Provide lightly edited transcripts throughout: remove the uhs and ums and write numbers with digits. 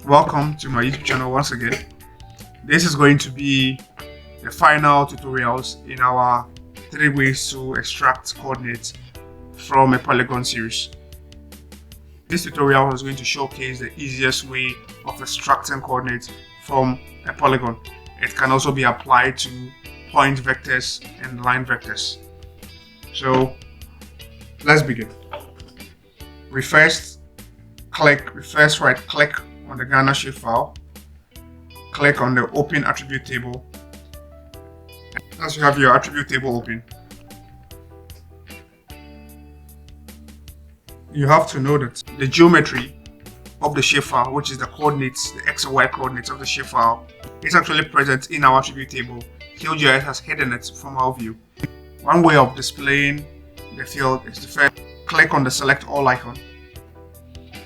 Welcome to my YouTube channel once again. This is going to be the final tutorials in our 3 ways to extract coordinates from a polygon series. This tutorial is going to showcase the easiest way of extracting coordinates from a polygon. It can also be applied to point vectors and line vectors. So let's begin. We first right click on the Ghana shapefile, click on the open attribute table. As you have your attribute table open, you have to know that the geometry of the shapefile, which is the coordinates, the x and y coordinates of the shapefile, is actually present in our attribute table. QGIS has hidden it from our view. One way of displaying the field is to first click on the select all icon.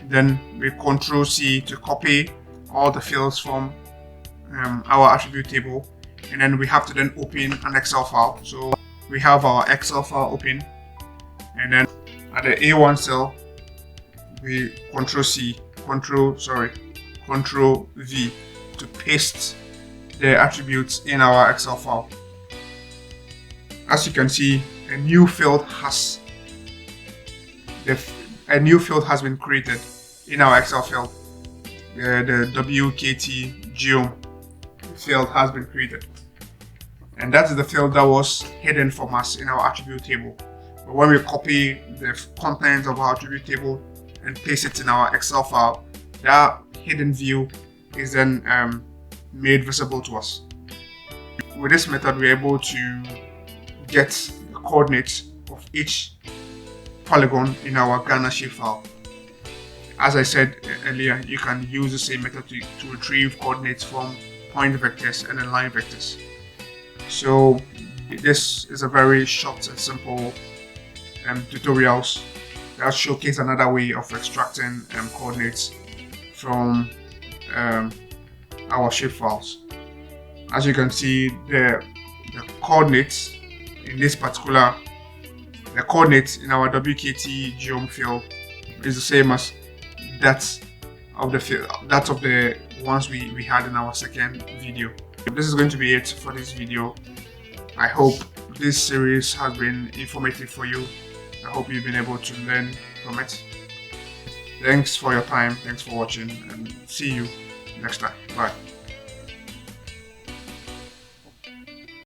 Then we Ctrl C to copy all the fields from our attribute table, and then we have to then open an Excel file. So we have our Excel file open, and then at the A1 cell we Ctrl V to paste the attributes in our Excel file. As you can see, a new field has been created in our Excel field. The WKT geom field has been created, and that is the field that was hidden from us in our attribute table. But when we copy the contents of our attribute table and paste it in our Excel file, that hidden view is then made visible to us. With this method, we're able to get the coordinates of each polygon in our Ghana shapefile. As I said earlier, you can use the same method to retrieve coordinates from point vectors and then line vectors. So this is a very short and simple tutorials that showcase another way of extracting coordinates from our shapefiles. As you can see, the coordinates in this particular, the coordinates in our WKT geom field is the same as that of the ones we had in our second video. This is going to be it for this video. I hope this series has been informative for you. I hope you've been able to learn from it. Thanks for your time, thanks for watching, and see you next time. Bye.